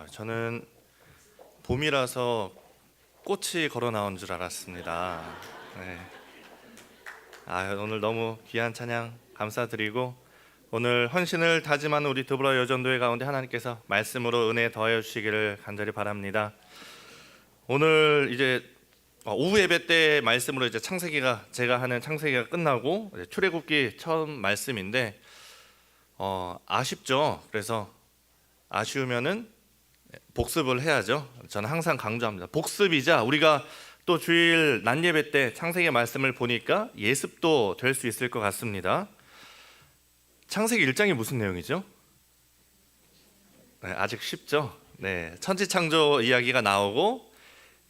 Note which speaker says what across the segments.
Speaker 1: 저는 봄이라서 꽃이 걸어 나온 줄 알았습니다. 네. 오늘 너무 귀한 찬양 감사드리고, 오늘 헌신을 다짐하는 우리 더불어 여전도회 가운데 하나님께서 말씀으로 은혜 더하여 주시기를 간절히 바랍니다. 오늘 이제 오후 예배 때 말씀으로 이제 제가 하는 창세기가 끝나고 출애굽기 처음 말씀인데 아쉽죠. 그래서 아쉬우면은 복습을 해야죠. 저는 항상 강조합니다. 복습이자 우리가 또 주일 낮 예배 때 창세기 말씀을 보니까 예습도 될 수 있을 것 같습니다. 창세기 1장이 무슨 내용이죠? 아직 쉽죠? 천지창조 이야기가 나오고,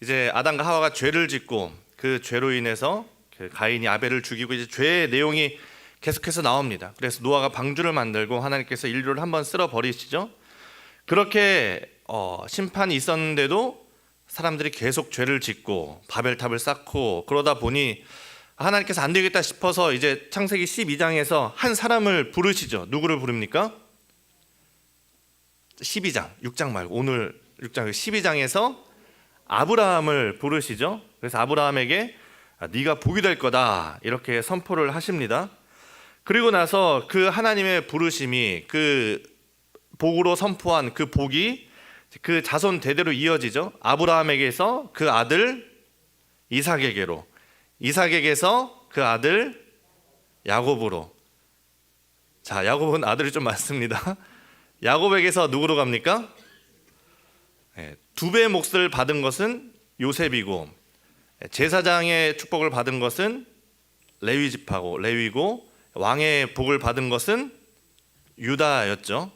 Speaker 1: 이제 아담과 하와가 죄를 짓고 그 죄로 인해서 가인이 아벨을 죽이고, 이제 죄의 내용이 계속해서 나옵니다. 그래서 노아가 방주를 만들고 하나님께서 인류를 한번 쓸어 버리시죠. 그렇게 심판이 있었는데도 사람들이 계속 죄를 짓고 바벨탑을 쌓고 그러다 보니 하나님께서 안 되겠다 싶어서 이제 창세기 12장에서 한 사람을 부르시죠. 누구를 부릅니까? 12장, 6장 말고 오늘 6장 12장에서 아브라함을 부르시죠. 그래서 아브라함에게 네가 복이 될 거다 이렇게 선포를 하십니다. 그리고 나서 그 하나님의 부르심이 그 복으로 선포한 그 복이 그 자손 대대로 이어지죠. 아브라함에게서 그 아들 이삭에게로, 이삭에게서 그 아들 야곱으로. 자, 야곱은 아들이 좀 많습니다. 야곱에게서 누구로 갑니까? 두 배의 몫을 받은 것은 요셉이고, 제사장의 축복을 받은 것은 레위고, 왕의 복을 받은 것은 유다였죠.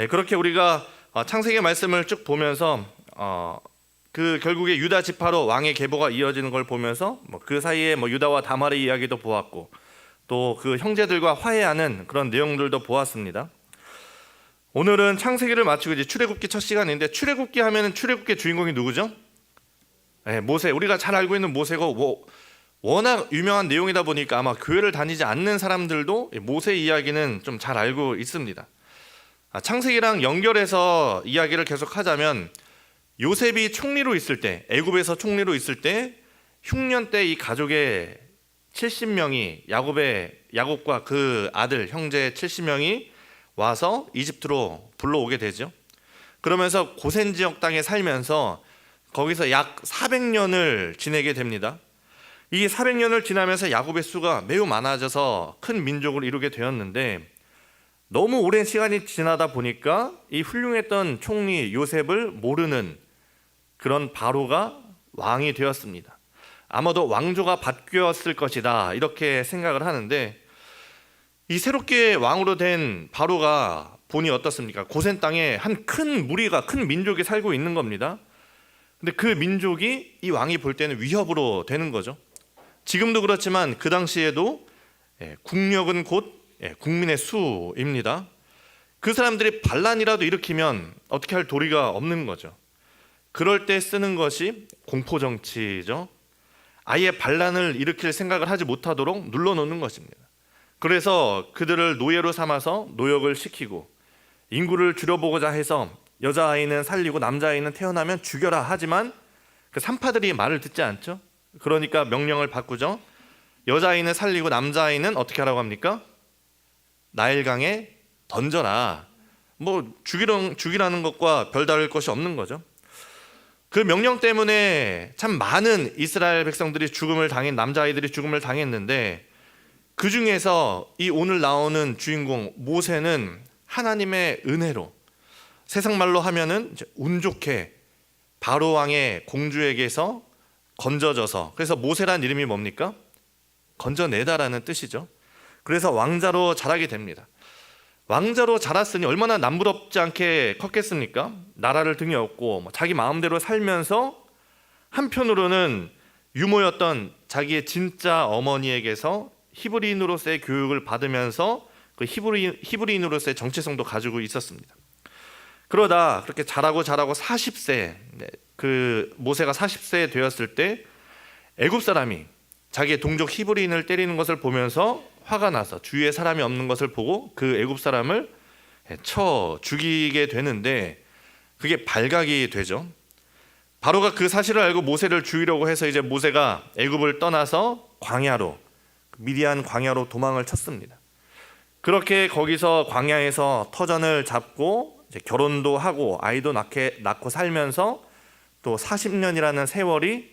Speaker 1: 그렇게 우리가 창세기 말씀을 쭉 보면서 그 결국에 유다 지파로 왕의 계보가 이어지는 걸 보면서 그 사이에 유다와 다말의 이야기도 보았고, 또 그 형제들과 화해하는 그런 내용들도 보았습니다. 오늘은 창세기를 마치고 이제 출애굽기 첫 시간인데, 출애굽기 하면은 출애굽기의 주인공이 누구죠? 모세. 우리가 잘 알고 있는 모세고, 워낙 유명한 내용이다 보니까 아마 교회를 다니지 않는 사람들도 모세 이야기는 좀 잘 알고 있습니다. 창세기랑 연결해서 이야기를 계속 하자면, 요셉이 총리로 있을 때, 애굽에서 총리로 있을 때 흉년 때 이 가족의 70명이 야곱과 그 아들 형제 70명이 와서 이집트로 불러오게 되죠. 그러면서 고센 지역 땅에 살면서 거기서 약 400년을 지내게 됩니다. 이 400년을 지나면서 야곱의 수가 매우 많아져서 큰 민족을 이루게 되었는데, 너무 오랜 시간이 지나다 보니까 이 훌륭했던 총리 요셉을 모르는 그런 바로가 왕이 되었습니다. 아마도 왕조가 바뀌었을 것이다 이렇게 생각을 하는데, 이 새롭게 왕으로 된 바로가 보니 어떻습니까? 고센 땅에 한 큰 무리가, 큰 민족이 살고 있는 겁니다. 근데 그 민족이 이 왕이 볼 때는 위협으로 되는 거죠. 지금도 그렇지만 그 당시에도 국력은 곧 국민의 수입니다. 그 사람들이 반란이라도 일으키면 어떻게 할 도리가 없는 거죠. 그럴 때 쓰는 것이 공포정치죠. 아예 반란을 일으킬 생각을 하지 못하도록 눌러놓는 것입니다. 그래서 그들을 노예로 삼아서 노역을 시키고, 인구를 줄여보고자 해서 여자아이는 살리고 남자아이는 태어나면 죽여라 하지만 그 산파들이 말을 듣지 않죠. 그러니까 명령을 바꾸죠. 여자아이는 살리고 남자아이는 어떻게 하라고 합니까? 나일강에 던져라. 죽이라는 것과 별다를 것이 없는 거죠. 그 명령 때문에 참 많은 이스라엘 백성들이 남자아이들이 죽음을 당했는데, 그 중에서 이 오늘 나오는 주인공 모세는 하나님의 은혜로, 세상 말로 하면은 운 좋게 바로 왕의 공주에게서 건져져서, 그래서 모세란 이름이 뭡니까? 건져내다라는 뜻이죠. 그래서 왕자로 자라게 됩니다. 왕자로 자랐으니 얼마나 남부럽지 않게 컸겠습니까? 나라를 등에 업고 자기 마음대로 살면서 한편으로는 유모였던 자기의 진짜 어머니에게서 히브리인으로서의 교육을 받으면서 그 히브리인으로서의 정체성도 가지고 있었습니다. 그러다 그렇게 자라고 40세, 그 모세가 40세 되었을 때 애굽 사람이 자기의 동족 히브리인을 때리는 것을 보면서 화가 나서 주위에 사람이 없는 것을 보고 그 애굽 사람을 쳐 죽이게 되는데, 그게 발각이 되죠. 바로가 그 사실을 알고 모세를 죽이려고 해서 이제 모세가 애굽을 떠나서 광야로, 미디안 광야로 도망을 쳤습니다. 그렇게 거기서 광야에서 터전을 잡고 이제 결혼도 하고 아이도 낳고 살면서 또 40년이라는 세월이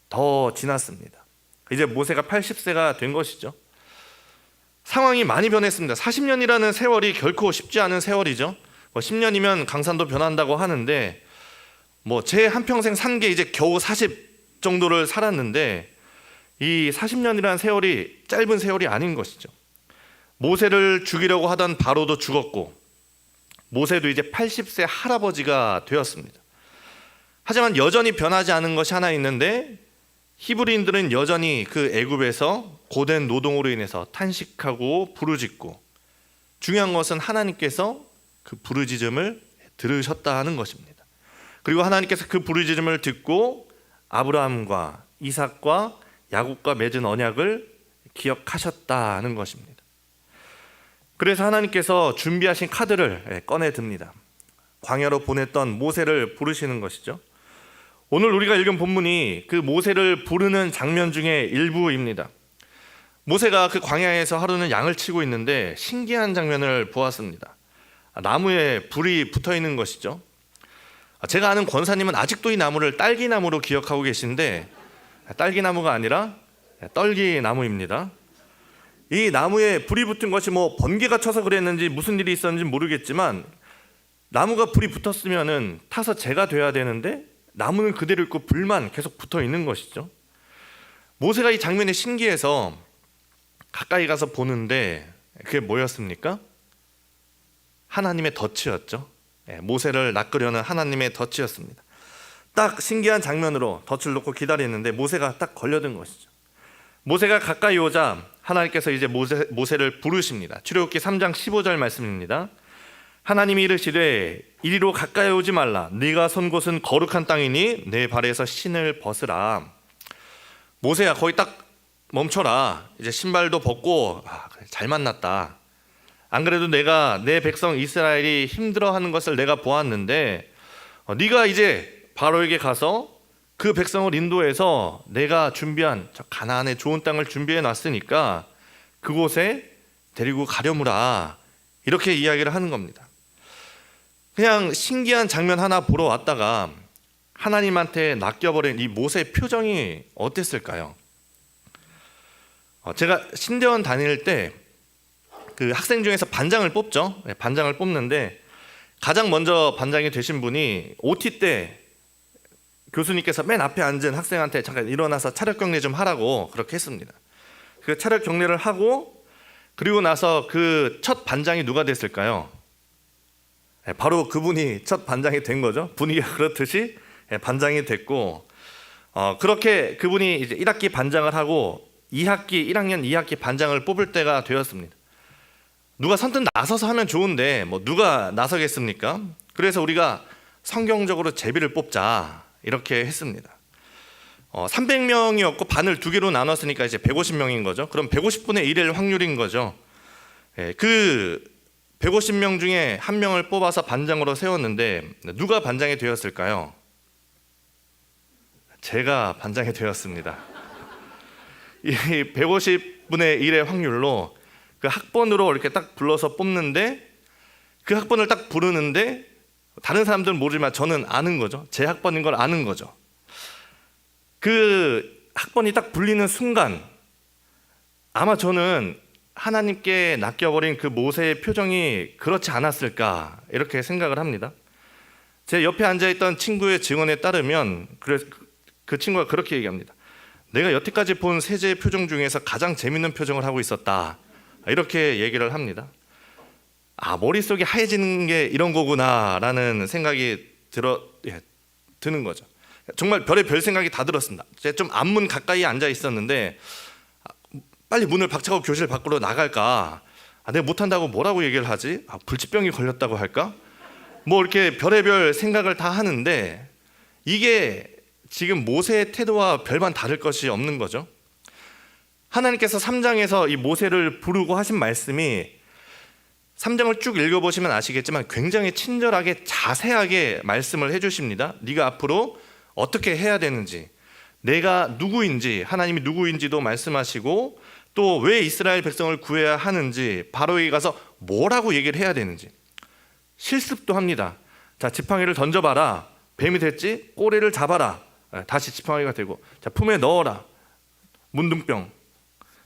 Speaker 1: 더 지났습니다. 이제 모세가 80세가 된 것이죠. 상황이 많이 변했습니다. 40년이라는 세월이 결코 쉽지 않은 세월이죠. 10년이면 강산도 변한다고 하는데 제 한평생 산 게 이제 겨우 40 정도를 살았는데 이 40년이라는 세월이 짧은 세월이 아닌 것이죠. 모세를 죽이려고 하던 바로도 죽었고 모세도 이제 80세 할아버지가 되었습니다. 하지만 여전히 변하지 않은 것이 하나 있는데 히브리인들은 여전히 그 애굽에서 고된 노동으로 인해서 탄식하고 부르짖고 중요한 것은 하나님께서 그 부르짖음을 들으셨다 하는 것입니다. 그리고 하나님께서 그 부르짖음을 듣고 아브라함과 이삭과 야곱과 맺은 언약을 기억하셨다는 것입니다. 그래서 하나님께서 준비하신 카드를 꺼내 듭니다. 광야로 보냈던 모세를 부르시는 것이죠. 오늘 우리가 읽은 본문이 그 모세를 부르는 장면 중에 일부입니다. 모세가 그 광야에서 하루는 양을 치고 있는데 신기한 장면을 보았습니다. 나무에 불이 붙어 있는 것이죠. 제가 아는 권사님은 아직도 이 나무를 딸기나무로 기억하고 계신데 딸기나무가 아니라 떨기나무입니다. 이 나무에 불이 붙은 것이 번개가 쳐서 그랬는지 무슨 일이 있었는지 모르겠지만 나무가 불이 붙었으면은 타서 재가 돼야 되는데 나무는 그대로 있고 불만 계속 붙어 있는 것이죠. 모세가 이 장면에 신기해서 가까이 가서 보는데 그게 뭐였습니까? 하나님의 덫이었죠. 모세를 낚으려는 하나님의 덫이었습니다. 딱 신기한 장면으로 덫을 놓고 기다리는데 모세가 딱 걸려든 것이죠. 모세가 가까이 오자 하나님께서 이제 모세를 부르십니다. 출애굽기 3장 15절 말씀입니다. 하나님이 이르시되 이리로 가까이 오지 말라. 네가 선 곳은 거룩한 땅이니 내 발에서 신을 벗으라. 모세야 거기 딱 멈춰라. 이제 신발도 벗고 잘 만났다. 안 그래도 내가 내 백성 이스라엘이 힘들어하는 것을 내가 보았는데 네가 이제 바로에게 가서 그 백성을 인도해서 내가 준비한 저 가나안의 좋은 땅을 준비해 놨으니까 그곳에 데리고 가려무라. 이렇게 이야기를 하는 겁니다. 그냥 신기한 장면 하나 보러 왔다가 하나님한테 낚여버린 이 모세의 표정이 어땠을까요? 제가 신대원 다닐 때 그 학생 중에서 반장을 뽑죠. 반장을 뽑는데 가장 먼저 반장이 되신 분이 OT 때 교수님께서 맨 앞에 앉은 학생한테 잠깐 일어나서 차렷 경례 좀 하라고 그렇게 했습니다. 그 차렷 경례를 하고 그리고 나서 그 첫 반장이 누가 됐을까요? 바로 그분이 첫 반장이 된 거죠. 분위기가 그렇듯이 반장이 됐고 그렇게 그분이 이제 1학기 반장을 하고 1학년 2학기 반장을 뽑을 때가 되었습니다. 누가 선뜻 나서서 하면 좋은데 누가 나서겠습니까? 그래서 우리가 성경적으로 제비를 뽑자 이렇게 했습니다. 300명이었고 반을 2개로 나눴으니까 이제 150명인 거죠. 그럼 150분의 1일 확률인 거죠. 그 150명 중에 한 명을 뽑아서 반장으로 세웠는데 누가 반장이 되었을까요? 제가 반장이 되었습니다. 이 150분의 1의 확률로 그 학번으로 이렇게 딱 불러서 뽑는데 그 학번을 딱 부르는데 다른 사람들은 모르지만 저는 아는 거죠. 제 학번인 걸 아는 거죠. 그 학번이 딱 불리는 순간 아마 저는 하나님께 낚여버린 그 모세의 표정이 그렇지 않았을까 이렇게 생각을 합니다. 제 옆에 앉아있던 친구의 증언에 따르면 그 친구가 그렇게 얘기합니다. 내가 여태까지 본 세제의 표정 중에서 가장 재밌는 표정을 하고 있었다 이렇게 얘기를 합니다. 머릿속이 하얘지는 게 이런 거구나 라는 생각이 드는 거죠. 정말 별의 생각이 다 들었습니다. 제가 좀 앞문 가까이 앉아 있었는데 빨리 문을 박차고 교실 밖으로 나갈까? 내가 못한다고 뭐라고 얘기를 하지? 불치병이 걸렸다고 할까? 이렇게 별의별 생각을 다 하는데 이게 지금 모세의 태도와 별반 다를 것이 없는 거죠. 하나님께서 3장에서 이 모세를 부르고 하신 말씀이 3장을 쭉 읽어보시면 아시겠지만 굉장히 친절하게 자세하게 말씀을 해주십니다. 네가 앞으로 어떻게 해야 되는지, 내가 누구인지, 하나님이 누구인지도 말씀하시고, 또 왜 이스라엘 백성을 구해야 하는지, 바로에게 가서 뭐라고 얘기를 해야 되는지, 실습도 합니다. 자, 지팡이를 던져봐라. 뱀이 됐지? 꼬리를 잡아라. 다시 지팡이가 되고, 자, 품에 넣어라. 문둥병,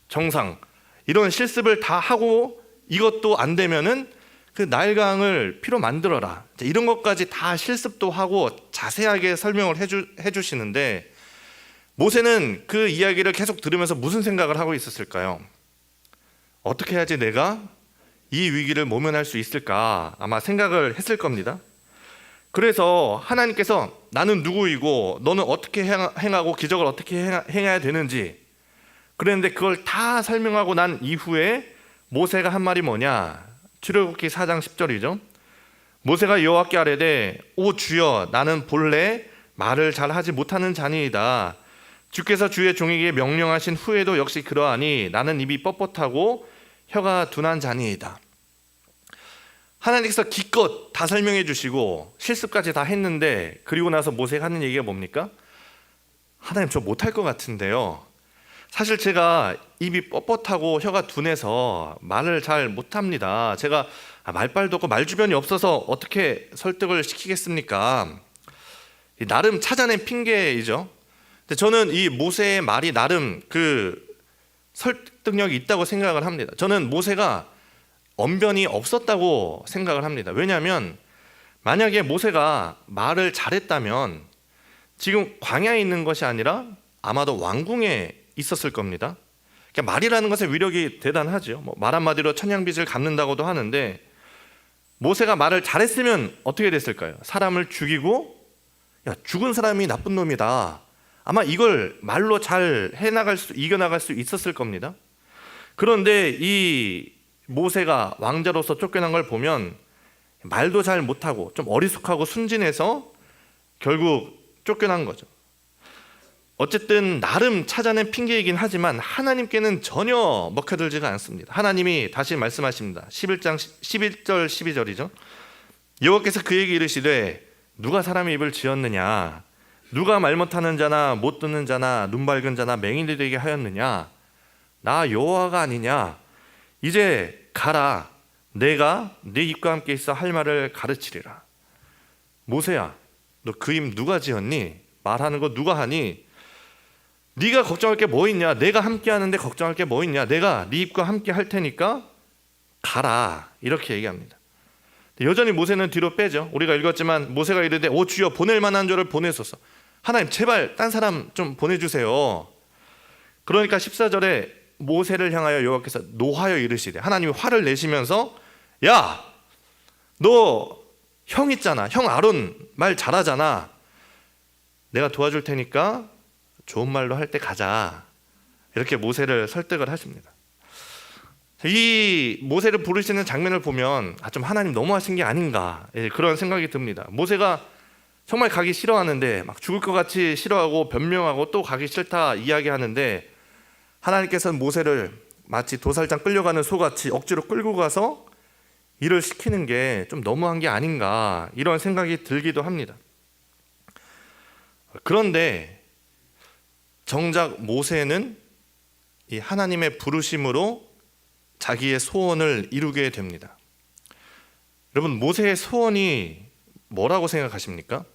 Speaker 1: 정상, 이런 실습을 다 하고, 이것도 안 되면은 그 나일강을 피로 만들어라. 이런 것까지 다 실습도 하고 자세하게 설명을 해주시는데, 모세는 그 이야기를 계속 들으면서 무슨 생각을 하고 있었을까요? 어떻게 해야지 내가 이 위기를 모면할 수 있을까? 아마 생각을 했을 겁니다. 그래서 하나님께서 나는 누구이고 너는 어떻게 행하고 기적을 어떻게 행해야 되는지, 그랬는데 그걸 다 설명하고 난 이후에 모세가 한 말이 뭐냐? 출애굽기 4장 10절이죠. 모세가 여호와께 아뢰되 오 주여, 나는 본래 말을 잘하지 못하는 자니이다. 주께서 주의 종에게 명령하신 후에도 역시 그러하니 나는 입이 뻣뻣하고 혀가 둔한 자니이다. 하나님께서 기껏 다 설명해 주시고 실습까지 다 했는데, 그리고 나서 모세가 하는 얘기가 뭡니까? 하나님, 저 못할 것 같은데요. 사실 제가 입이 뻣뻣하고 혀가 둔해서 말을 잘 못합니다. 제가 말빨도 없고 말주변이 없어서 어떻게 설득을 시키겠습니까? 나름 찾아낸 핑계이죠. 근데 저는 이 모세의 말이 나름 그 설득력이 있다고 생각을 합니다. 저는 모세가 언변이 없었다고 생각을 합니다. 왜냐하면 만약에 모세가 말을 잘했다면 지금 광야에 있는 것이 아니라 아마도 왕궁에 있었을 겁니다. 그러니까 말이라는 것의 위력이 대단하죠. 말 한마디로 천냥빚을 갚는다고도 하는데, 모세가 말을 잘했으면 어떻게 됐을까요? 사람을 죽이고, 야, 죽은 사람이 나쁜 놈이다. 아마 이걸 말로 잘 이겨나갈 수 있었을 겁니다. 그런데 이 모세가 왕자로서 쫓겨난 걸 보면 말도 잘 못하고 좀 어리숙하고 순진해서 결국 쫓겨난 거죠. 어쨌든 나름 찾아낸 핑계이긴 하지만 하나님께는 전혀 먹혀들지가 않습니다. 하나님이 다시 말씀하십니다. 11장 11절 12절이죠. 여호와께서 그에게 이르시되 누가 사람의 입을 지었느냐? 누가 말 못하는 자나 못 듣는 자나 눈 밝은 자나 맹인이 되게 하였느냐? 나 여호와가 아니냐? 이제 가라. 내가 네 입과 함께 있어 할 말을 가르치리라. 모세야, 너 그 입 누가 지었니? 말하는 거 누가 하니? 네가 걱정할 게 뭐 있냐? 내가 함께 하는데 걱정할 게 뭐 있냐? 내가 네 입과 함께 할 테니까 가라. 이렇게 얘기합니다. 여전히 모세는 뒤로 빼죠. 우리가 읽었지만 모세가 이르되 오 주여, 보낼 만한 자를 보내소서. 하나님, 제발 딴 사람 좀 보내주세요. 그러니까 14절에 모세를 향하여 여호와께서 노하여 이르시되, 하나님이 화를 내시면서 야, 너 형 있잖아. 형 아론 말 잘하잖아. 내가 도와줄 테니까 좋은 말로 할 때 가자. 이렇게 모세를 설득을 하십니다. 이 모세를 부르시는 장면을 보면 좀 하나님 너무하신 게 아닌가, 그런 생각이 듭니다. 모세가 정말 가기 싫어하는데 막 죽을 것 같이 싫어하고 변명하고 또 가기 싫다 이야기하는데, 하나님께서는 모세를 마치 도살장 끌려가는 소같이 억지로 끌고 가서 일을 시키는 게 좀 너무한 게 아닌가, 이런 생각이 들기도 합니다. 그런데 정작 모세는 이 하나님의 부르심으로 자기의 소원을 이루게 됩니다. 여러분, 모세의 소원이 뭐라고 생각하십니까?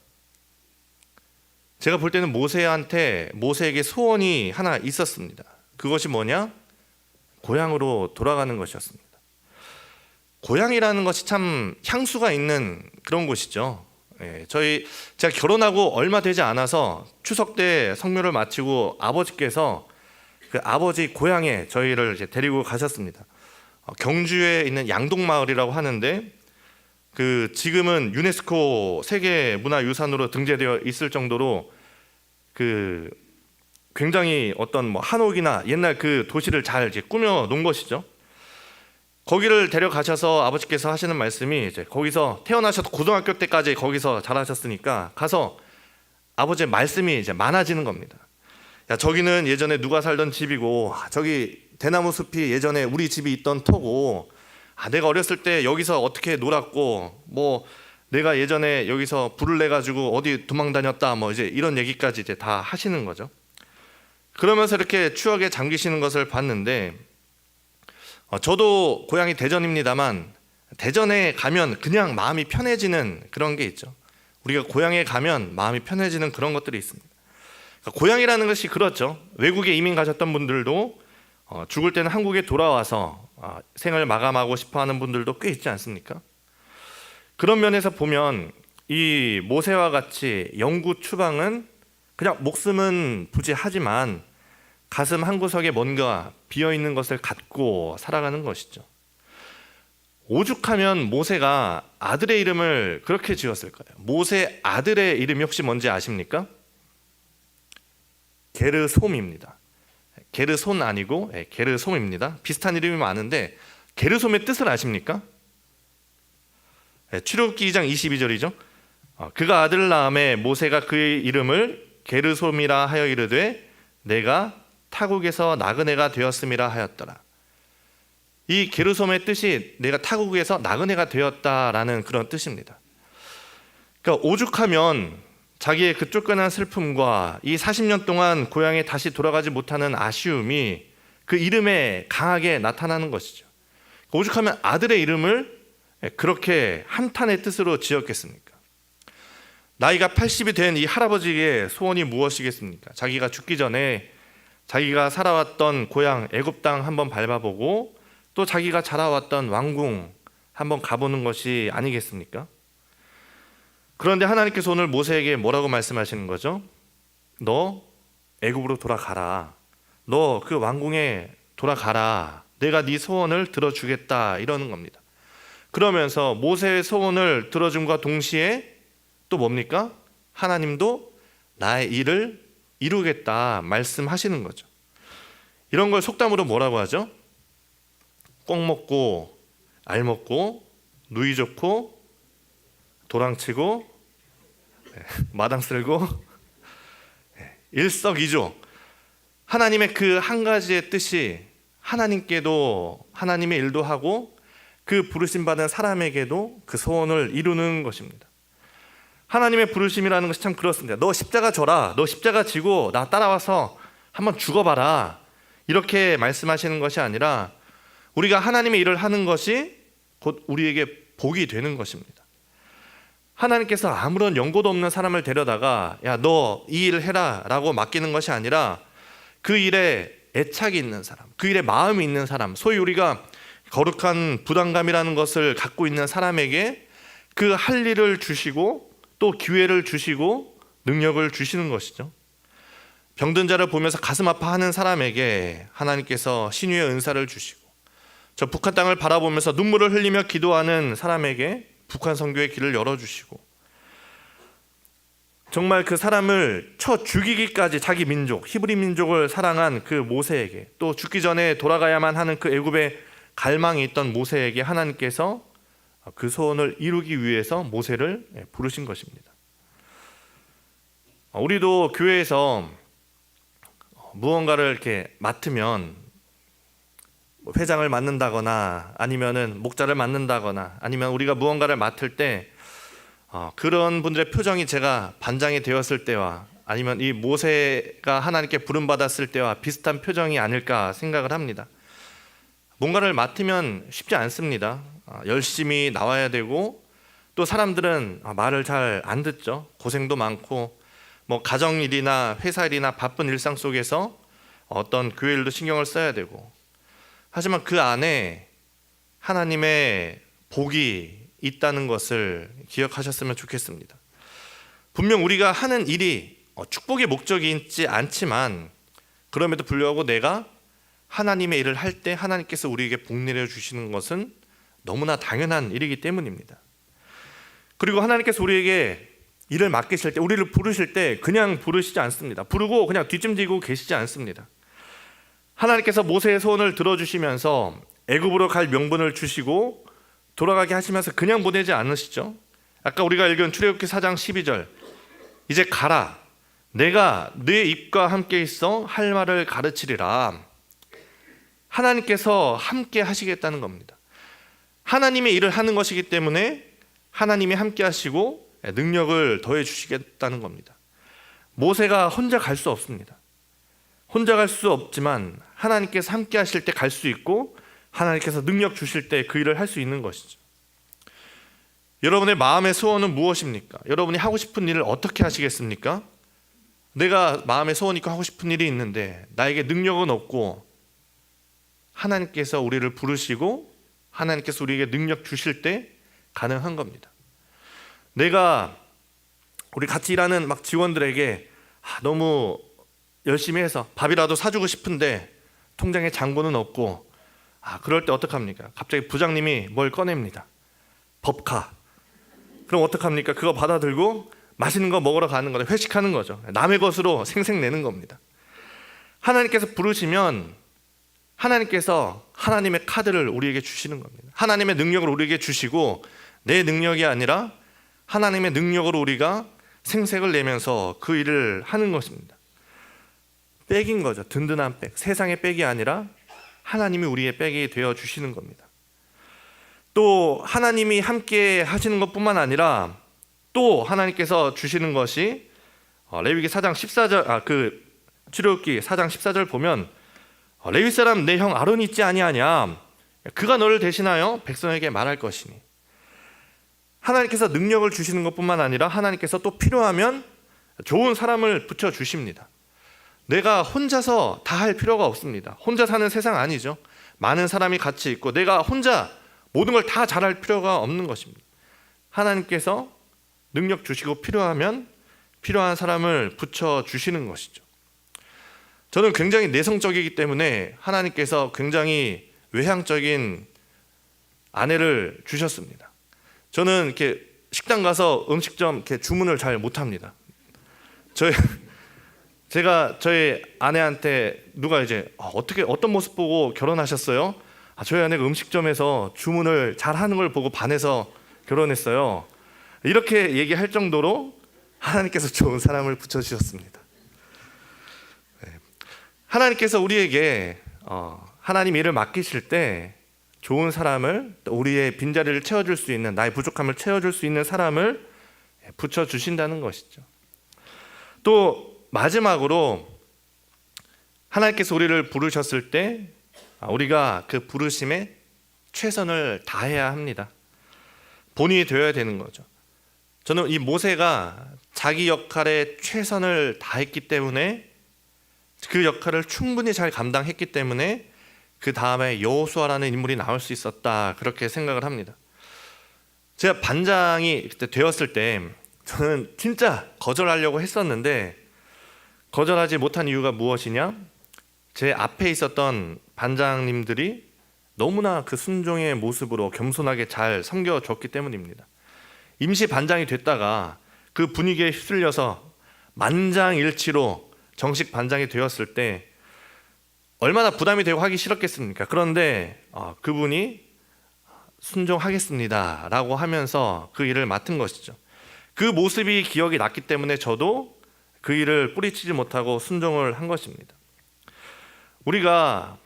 Speaker 1: 제가 볼 때는 모세에게 소원이 하나 있었습니다. 그것이 뭐냐? 고향으로 돌아가는 것이었습니다. 고향이라는 것이 참 향수가 있는 그런 곳이죠. 제가 결혼하고 얼마 되지 않아서 추석 때 성묘를 마치고 아버지께서 그 아버지 고향에 저희를 이제 데리고 가셨습니다. 경주에 있는 양동마을이라고 하는데, 그 지금은 유네스코 세계문화유산으로 등재되어 있을 정도로 그 굉장히 어떤 뭐 한옥이나 옛날 그 도시를 잘 이제 꾸며 놓은 것이죠. 거기를 데려가셔서 아버지께서 하시는 말씀이, 이제 거기서 태어나셔서 고등학교 때까지 거기서 자라셨으니까 가서 아버지의 말씀이 이제 많아지는 겁니다. 야, 저기는 예전에 누가 살던 집이고, 저기 대나무 숲이 예전에 우리 집이 있던 터고, 내가 어렸을 때 여기서 어떻게 놀았고 뭐 내가 예전에 여기서 불을 내 가지고 어디 도망 다녔다 뭐 이제 이런 얘기까지 이제 다 하시는 거죠. 그러면서 이렇게 추억에 잠기시는 것을 봤는데 저도 고향이 대전입니다만 대전에 가면 그냥 마음이 편해지는 그런 게 있죠. 우리가 고향에 가면 마음이 편해지는 그런 것들이 있습니다. 그러니까 고향이라는 것이 그렇죠. 외국에 이민 가셨던 분들도 죽을 때는 한국에 돌아와서 생을 마감하고 싶어하는 분들도 꽤 있지 않습니까? 그런 면에서 보면 이 모세와 같이 영구 추방은 그냥 목숨은 부지하지만 가슴 한구석에 뭔가 비어있는 것을 갖고 살아가는 것이죠. 오죽하면 모세가 아들의 이름을 그렇게 지었을까요? 모세 아들의 이름이 혹시 뭔지 아십니까? 게르솜입니다. 게르손 아니고 게르솜입니다. 비슷한 이름이 많은데 게르솜의 뜻을 아십니까? 출애굽기 2장 22절이죠. 그가 아들을 낳음에 모세가 그의 이름을 게르솜이라 하여 이르되 내가 타국에서 나그네가 되었음이라 하였더라. 이 게르솜의 뜻이 내가 타국에서 나그네가 되었다라는 그런 뜻입니다. 그러니까 오죽하면 자기의 그 쫓겨난 슬픔과 이 40년 동안 고향에 다시 돌아가지 못하는 아쉬움이 그 이름에 강하게 나타나는 것이죠. 오죽하면 아들의 이름을 그렇게 한탄의 뜻으로 지었겠습니까? 나이가 80이 된 이 할아버지의 소원이 무엇이겠습니까? 자기가 죽기 전에 자기가 살아왔던 고향 애굽 땅 한번 밟아보고 또 자기가 자라왔던 왕궁 한번 가보는 것이 아니겠습니까? 그런데 하나님께서 오늘 모세에게 뭐라고 말씀하시는 거죠? 너 애굽으로 돌아가라. 너 그 왕궁에 돌아가라. 내가 네 소원을 들어주겠다 이러는 겁니다. 그러면서 모세의 소원을 들어줌과 동시에 또 뭡니까? 하나님도 나의 일을 이루겠다 말씀하시는 거죠. 이런 걸 속담으로 뭐라고 하죠? 꼭 먹고 알 먹고 누이 좋고 도랑치고 마당 쓸고 일석이조. 하나님의 그 한 가지의 뜻이 하나님께도 하나님의 일도 하고 그 부르심 받은 사람에게도 그 소원을 이루는 것입니다. 하나님의 부르심이라는 것이 참 그렇습니다. 너 십자가 져라. 너 십자가 지고 나 따라와서 한번 죽어봐라. 이렇게 말씀하시는 것이 아니라 우리가 하나님의 일을 하는 것이 곧 우리에게 복이 되는 것입니다. 하나님께서 아무런 연고도 없는 사람을 데려다가 야, 너 이 일을 해라 라고 맡기는 것이 아니라 그 일에 애착이 있는 사람, 그 일에 마음이 있는 사람, 소위 우리가 거룩한 부담감이라는 것을 갖고 있는 사람에게 그 할 일을 주시고 또 기회를 주시고 능력을 주시는 것이죠. 병든 자를 보면서 가슴 아파하는 사람에게 하나님께서 신유의 은사를 주시고 저 북한 땅을 바라보면서 눈물을 흘리며 기도하는 사람에게 북한 선교의 길을 열어주시고 정말 그 사람을 쳐 죽이기까지 자기 민족 히브리 민족을 사랑한 그 모세에게 또 죽기 전에 돌아가야만 하는 그 애굽의 갈망이 있던 모세에게 하나님께서 그 소원을 이루기 위해서 모세를 부르신 것입니다. 우리도 교회에서 무언가를 이렇게 맡으면 회장을 맡는다거나 아니면은 목자를 맡는다거나 아니면 우리가 무언가를 맡을 때 그런 분들의 표정이 제가 반장이 되었을 때와 아니면 이 모세가 하나님께 부름받았을 때와 비슷한 표정이 아닐까 생각을 합니다. 뭔가를 맡으면 쉽지 않습니다. 열심히 나와야 되고 또 사람들은 말을 잘 안 듣죠. 고생도 많고 뭐 가정일이나 회사일이나 바쁜 일상 속에서 어떤 교회 일도 신경을 써야 되고 하지만 그 안에 하나님의 복이 있다는 것을 기억하셨으면 좋겠습니다. 분명 우리가 하는 일이 축복의 목적이 있지 않지만 그럼에도 불구하고 내가 하나님의 일을 할 때 하나님께서 우리에게 복 내려주시는 것은 너무나 당연한 일이기 때문입니다. 그리고 하나님께서 우리에게 일을 맡기실 때 우리를 부르실 때 그냥 부르시지 않습니다. 부르고 그냥 뒷짐지고 계시지 않습니다. 하나님께서 모세의 소원을 들어주시면서 애굽으로 갈 명분을 주시고 돌아가게 하시면서 그냥 보내지 않으시죠. 아까 우리가 읽은 출애굽기 4장 12절 이제 가라 내가 네 입과 함께 있어 할 말을 가르치리라. 하나님께서 함께 하시겠다는 겁니다. 하나님의 일을 하는 것이기 때문에 하나님이 함께 하시고 능력을 더해 주시겠다는 겁니다. 모세가 혼자 갈 수 없습니다. 혼자 갈 수 없지만 하나님께서 함께 하실 때 갈 수 있고 하나님께서 능력 주실 때 그 일을 할 수 있는 것이죠. 여러분의 마음의 소원은 무엇입니까? 여러분이 하고 싶은 일을 어떻게 하시겠습니까? 내가 마음의 소원이 있고 하고 싶은 일이 있는데 나에게 능력은 없고 하나님께서 우리를 부르시고 하나님께서 우리에게 능력 주실 때 가능한 겁니다. 내가 우리 같이 일하는 막 직원들에게 너무 열심히 해서 밥이라도 사주고 싶은데 통장에 잔고는 없고 그럴 때 어떡합니까? 갑자기 부장님이 뭘 꺼냅니다. 법카. 그럼 어떡합니까? 그거 받아들고 맛있는 거 먹으러 가는 거죠. 회식하는 거죠. 남의 것으로 생색내는 겁니다. 하나님께서 부르시면 하나님께서 하나님의 카드를 우리에게 주시는 겁니다. 하나님의 능력을 우리에게 주시고 내 능력이 아니라 하나님의 능력으로 우리가 생색을 내면서 그 일을 하는 것입니다. 백인 거죠. 든든한 백. 세상의 백이 아니라 하나님이 우리의 백이 되어 주시는 겁니다. 또 하나님이 함께 하시는 것뿐만 아니라 또 하나님께서 주시는 것이 레위기 4장 14절 출애굽기 4장 14절 보면 레위 사람 내 형 아론이 있지 아니하냐 그가 너를 대신하여 백성에게 말할 것이니. 하나님께서 능력을 주시는 것뿐만 아니라 하나님께서 또 필요하면 좋은 사람을 붙여 주십니다. 내가 혼자서 다 할 필요가 없습니다. 혼자 사는 세상 아니죠. 많은 사람이 같이 있고 내가 혼자 모든 걸 다 잘할 필요가 없는 것입니다. 하나님께서 능력 주시고 필요하면 필요한 사람을 붙여 주시는 것이죠. 저는 굉장히 내성적이기 때문에 하나님께서 굉장히 외향적인 아내를 주셨습니다. 저는 이렇게 식당 가서 음식점 이렇게 주문을 잘 못합니다. 제가 저희 아내한테 누가 이제 어떻게 어떤 모습 보고 결혼하셨어요? 저희 아내가 음식점에서 주문을 잘하는 걸 보고 반해서 결혼했어요. 이렇게 얘기할 정도로 하나님께서 좋은 사람을 붙여주셨습니다. 하나님께서 우리에게 하나님 일을 맡기실 때 좋은 사람을, 우리의 빈자리를 채워줄 수 있는, 나의 부족함을 채워줄 수 있는 사람을 붙여주신다는 것이죠. 또 마지막으로 하나님께서 우리를 부르셨을 때 우리가 그 부르심에 최선을 다해야 합니다. 본인이 되어야 되는 거죠. 저는 이 모세가 자기 역할에 최선을 다했기 때문에 그 역할을 충분히 잘 감당했기 때문에 그 다음에 여호수아라는 인물이 나올 수 있었다, 그렇게 생각을 합니다. 제가 반장이 그때 되었을 때 저는 진짜 거절하려고 했었는데 거절하지 못한 이유가 무엇이냐? 제 앞에 있었던 반장님들이 너무나 그 순종의 모습으로 겸손하게 잘 섬겨줬기 때문입니다. 임시 반장이 됐다가 그 분위기에 휩쓸려서 만장일치로 정식 반장이 되었을 때 얼마나 부담이 되고 하기 싫었겠습니까? 그런데 그분이 순종하겠습니다 라고 하면서 그 일을 맡은 것이죠. 그 모습이 기억이 났기 때문에 저도 그 일을 뿌리치지 못하고 순종을 한 것입니다. 우리가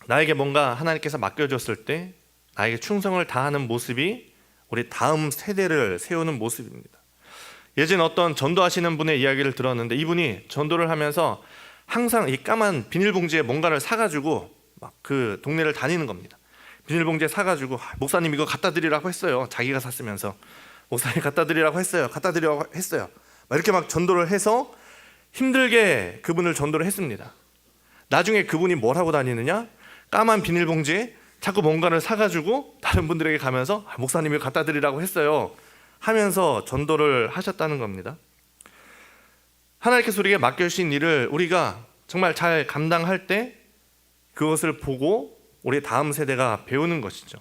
Speaker 1: 나에게 뭔가 하나님께서 맡겨줬을 때 나에게 충성을 다하는 모습이 우리 다음 세대를 세우는 모습입니다. 예전에 어떤 전도하시는 분의 이야기를 들었는데 이분이 전도를 하면서 항상 이 까만 비닐봉지에 뭔가를 사가지고 막 그 동네를 다니는 겁니다. 비닐봉지에 사가지고 목사님 이거 갖다 드리라고 했어요. 자기가 샀으면서 목사님 갖다 드리라고 했어요. 막 이렇게 막 전도를 해서 힘들게 그분을 전도를 했습니다. 나중에 그분이 뭘 하고 다니느냐? 까만 비닐봉지에 자꾸 뭔가를 사가지고 다른 분들에게 가면서 목사님이 갖다 드리라고 했어요 하면서 전도를 하셨다는 겁니다. 하나님께서 우리에게 맡겨주신 일을 우리가 정말 잘 감당할 때 그것을 보고 우리 다음 세대가 배우는 것이죠.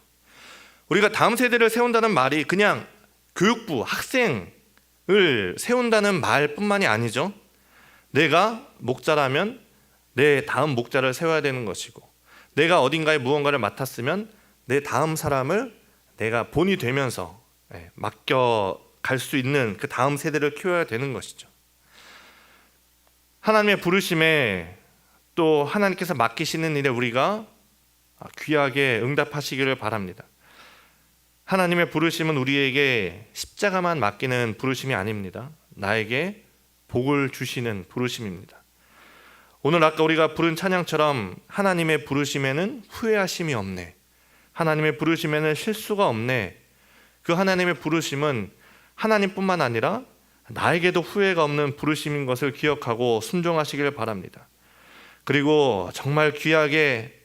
Speaker 1: 우리가 다음 세대를 세운다는 말이 그냥 교육부, 학생을 세운다는 말뿐만이 아니죠. 내가 목자라면 내 다음 목자를 세워야 되는 것이고, 내가 어딘가에 무언가를 맡았으면 내 다음 사람을 내가 본이 되면서 맡겨갈 수 있는 그 다음 세대를 키워야 되는 것이죠. 하나님의 부르심에 또 하나님께서 맡기시는 일에 우리가 귀하게 응답하시기를 바랍니다. 하나님의 부르심은 우리에게 십자가만 맡기는 부르심이 아닙니다. 나에게 복을 주시는 부르심입니다. 오늘 아까 우리가 부른 찬양처럼 하나님의 부르심에는 후회하심이 없네, 하나님의 부르심에는 실수가 없네, 그 하나님의 부르심은 하나님뿐만 아니라 나에게도 후회가 없는 부르심인 것을 기억하고 순종하시길 바랍니다. 그리고 정말 귀하게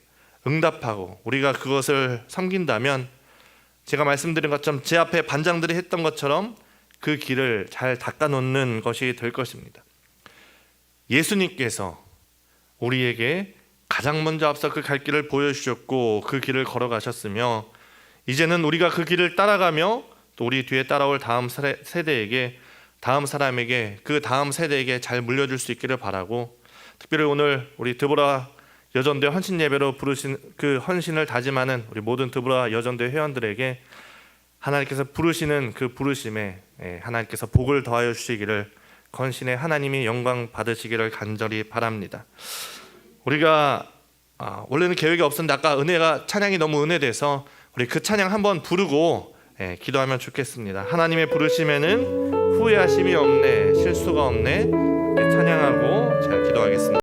Speaker 1: 응답하고 우리가 그것을 섬긴다면 제가 말씀드린 것처럼 제 앞에 반장들이 했던 것처럼 그 길을 잘 닦아놓는 것이 될 것입니다. 예수님께서 우리에게 가장 먼저 앞서 그 갈 길을 보여주셨고 그 길을 걸어가셨으며 이제는 우리가 그 길을 따라가며 또 우리 뒤에 따라올 다음 세대에게, 다음 사람에게, 그 다음 세대에게 잘 물려줄 수 있기를 바라고, 특별히 오늘 우리 드보라 여전대 헌신 예배로 부르신 그 헌신을 다짐하는 우리 모든 드보라 여전대 회원들에게 하나님께서 부르시는 그 부르심에 하나님께서 복을 더하여 주시기를, 건신의 하나님이 영광 받으시기를 간절히 바랍니다. 우리가 원래는 계획이 없었는데 아까 은혜가 찬양이 너무 은혜돼서 우리 그 찬양 한번 부르고 기도하면 좋겠습니다. 하나님의 부르심에는 후회하심이 없네, 실수가 없네. 찬양하고 잘 기도하겠습니다.